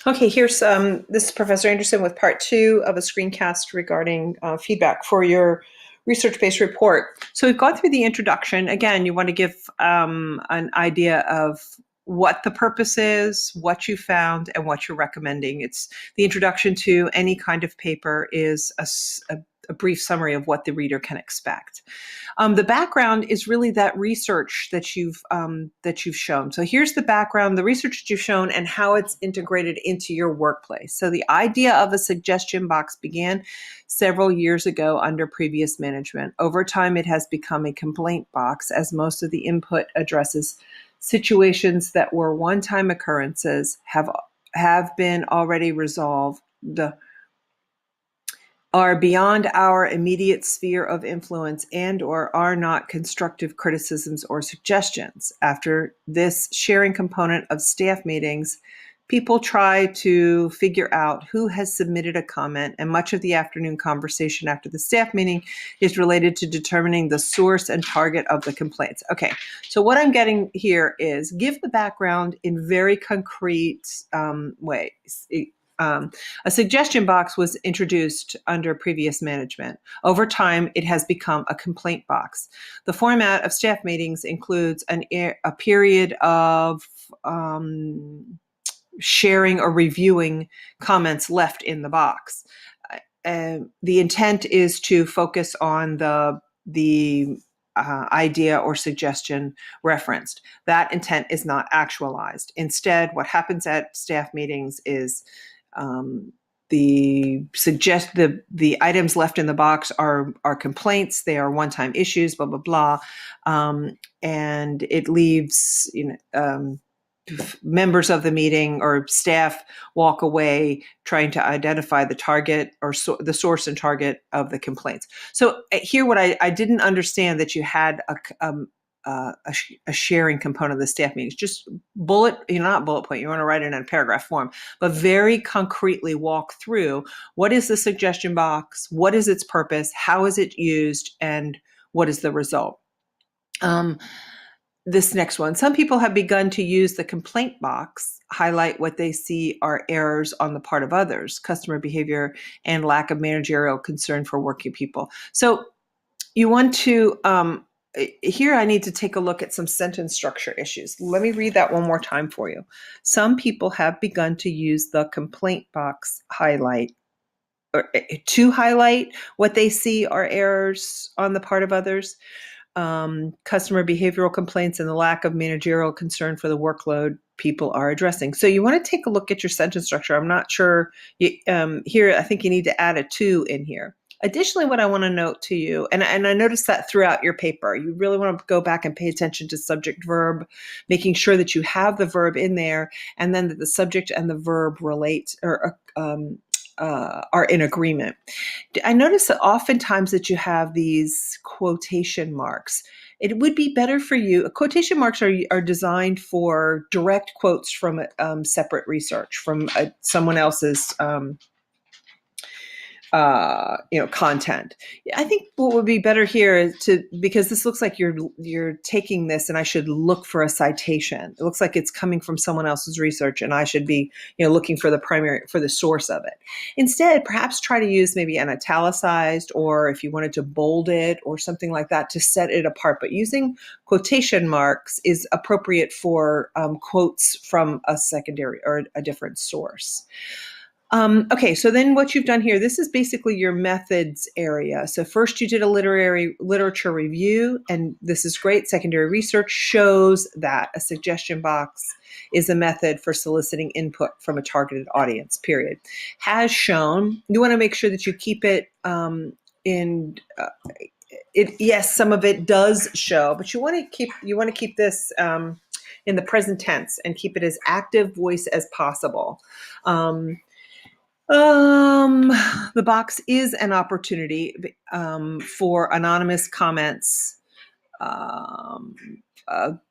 Okay, here's this is Professor Anderson with part two of a screencast regarding feedback for your research-based report. So we've gone through the introduction. Again, you want to give an idea of what the purpose is, what you found, and what you're recommending. It's the introduction to any kind of paper is a brief summary of what the reader can expect. The background is really that research that you've shown. So here's the background, the research that you've shown, and how it's integrated into your workplace. So the idea of a suggestion box began several years ago under previous management. Over time, it has become a complaint box, as most of the input addresses situations that were one-time occurrences, have been already resolved, are beyond our immediate sphere of influence, and or are not constructive criticisms or suggestions. After this sharing component of staff meetings, people try to figure out who has submitted a comment, and much of the afternoon conversation after the staff meeting is related to determining the source and target of the complaints. Okay, so what I'm getting here is give the background in very concrete ways. A suggestion box was introduced under previous management. Over time, it has become a complaint box. The format of staff meetings includes a period of sharing or reviewing comments left in the box. The intent is to focus on the idea or suggestion referenced. That intent is not actualized. Instead, what happens at staff meetings is the items left in the box are complaints. They are one-time issues. Blah blah blah, and it leaves members of the meeting or staff walk away trying to identify the target or the source and target of the complaints. So here, what I didn't understand that you had a sharing component of the staff meetings. Just not bullet point, you want to write it in a paragraph form, but very concretely walk through what is the suggestion box, what is its purpose, how is it used, and what is the result. This next one, some people have begun to use the complaint box, highlight what they see are errors on the part of others, customer behavior, and lack of managerial concern for working people. So you want to, here I need to take a look at some sentence structure issues. Let me read that one more time for you. Some people have begun to use the complaint box to highlight what they see are errors on the part of others, customer behavioral complaints, and the lack of managerial concern for the workload people are addressing. So you want to take a look at your sentence structure. I'm not sure here, I think you need to add a to in here. Additionally, what I want to note to you, and I noticed that throughout your paper, you really want to go back and pay attention to subject verb, making sure that you have the verb in there, and then that the subject and the verb relate or are in agreement. I notice that oftentimes that you have these quotation marks. It would be better for you. Quotation marks are designed for direct quotes from separate research, from someone else's content. I think what would be better here is because this looks like you're taking this and I should look for a citation. It looks like it's coming from someone else's research and I should be, looking for the source of it. Instead, perhaps try to use maybe an italicized, or if you wanted to bold it or something like that to set it apart. But using quotation marks is appropriate for quotes from a secondary or a different source. Okay, so then what you've done here, this is basically your methods area. So first you did a literature review, and this is great. Secondary research shows that a suggestion box is a method for soliciting input from a targeted audience, period. Has shown, you want to make sure that you keep it yes, some of it does show, but you want to keep this in the present tense and keep it as active voice as possible. The box is an opportunity for anonymous comments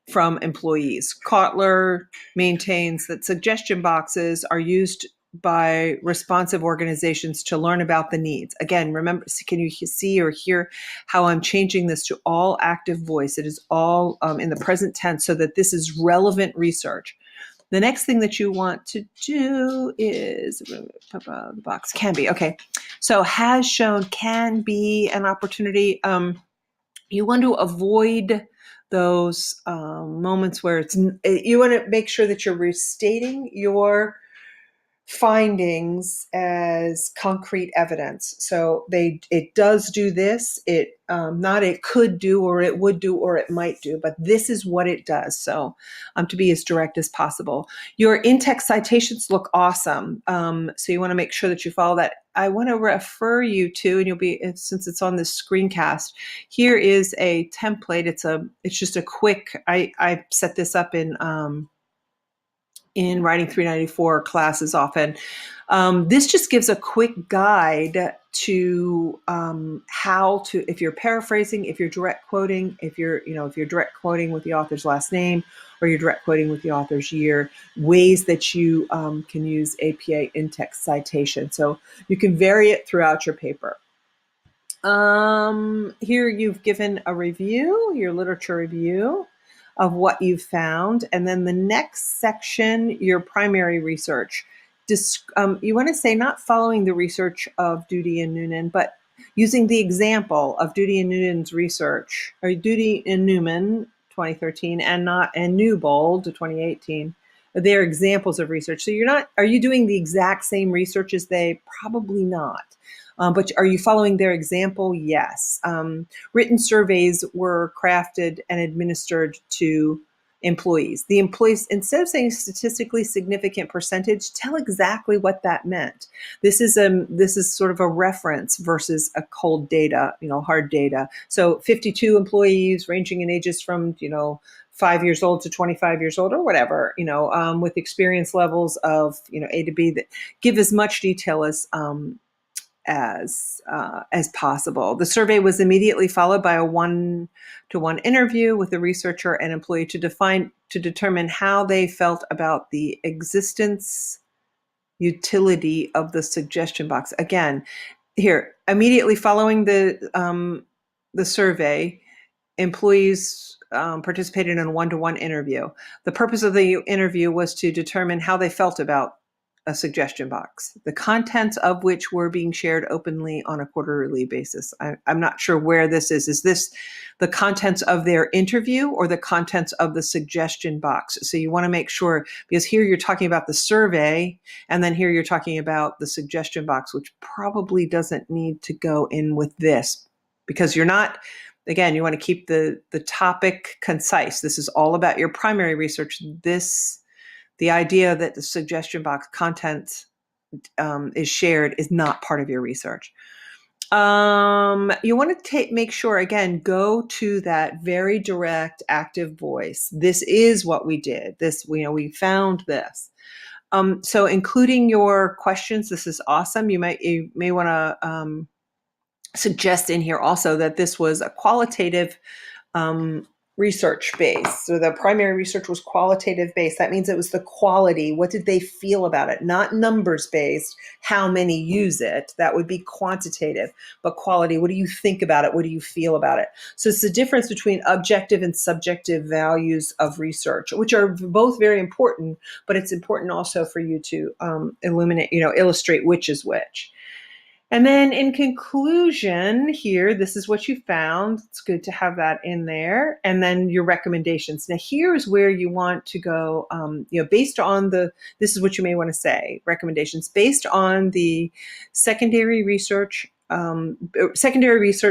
from employees. Kotler maintains that suggestion boxes are used by responsive organizations to learn about the needs. Again, remember, can you see or hear how I'm changing this to all active voice? It is all in the present tense so that this is relevant research. The next thing that you want to do is the box can be. Okay. So has shown can be an opportunity. You want to avoid those moments where you want to make sure that you're restating your findings as concrete evidence. So it does do this. It not it could do, or it would do, or it might do, but this is what it does. So to be as direct as possible. Your in-text citations look awesome. So you want to make sure that you follow that. I want to refer you to, and you'll be, since it's on this screencast, here is a template. It's just a quick. I set this up in Writing 394 classes often. This just gives a quick guide to how to, if you're paraphrasing, if you're direct quoting, if you're direct quoting with the author's last name, or you're direct quoting with the author's year, ways that you can use APA in-text citation. So you can vary it throughout your paper. Here you've given a review, your literature review of what you've found. And then the next section, your primary research. You want to say not following the research of Doody and Noonan, but using the example of Doody and Noonan's research, or Doody and Newman, 2013, and Newbold, 2018. They're examples of research. So are you doing the exact same research as they? Probably not. But are you following their example? Yes. Written surveys were crafted and administered to employees. The employees, instead of saying statistically significant percentage, tell exactly what that meant. This is sort of a reference versus a cold data, hard data. So 52 employees ranging in ages from 5 years old to 25 years old, or whatever, with experience levels of A to B, that give as much detail as possible. The survey was immediately followed by a one-to-one interview with the researcher and employee to determine how they felt about the existence, utility of the suggestion box. Again, here, immediately following the survey, employees participated in a one-to-one interview. The purpose of the interview was to determine how they felt about a suggestion box, the contents of which were being shared openly on a quarterly basis. I'm not sure where this is. Is this the contents of their interview or the contents of the suggestion box? So you want to make sure, because here you're talking about the survey, and then here you're talking about the suggestion box, which probably doesn't need to go in with this, because you're not, again, you want to keep the topic concise. This is all about your primary research. The idea that the suggestion box content is shared is not part of your research. You want to make sure, again, go to that very direct, active voice. This is what we did. We found this. So including your questions, this is awesome. You may want to suggest in here also that this was a qualitative research base. So the primary research was qualitative based. That means it was the quality. What did they feel about it? Not numbers based, how many use it. That would be quantitative. But quality, what do you think about it? What do you feel about it? So it's the difference between objective and subjective values of research, which are both very important, but it's important also for you to illustrate which is which. And then in conclusion here, this is what you found. It's good to have that in there. And then your recommendations. Now here's where you want to go, based on this is what you may want to say, recommendations. Based on the secondary research,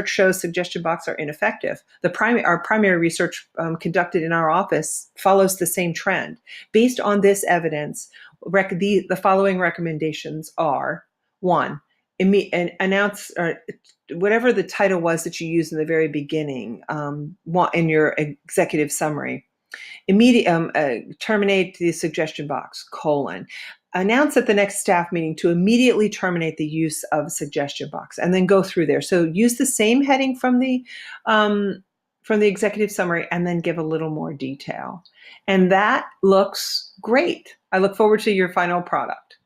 shows suggestion box are ineffective. Our primary research conducted in our office follows the same trend. Based on this evidence, the following recommendations are: 1, announce, or whatever the title was that you used in the very beginning in your executive summary. Terminate the suggestion box, : announce at the next staff meeting to immediately terminate the use of suggestion box, and then go through there. So use the same heading from the executive summary, and then give a little more detail. And that looks great. I look forward to your final product.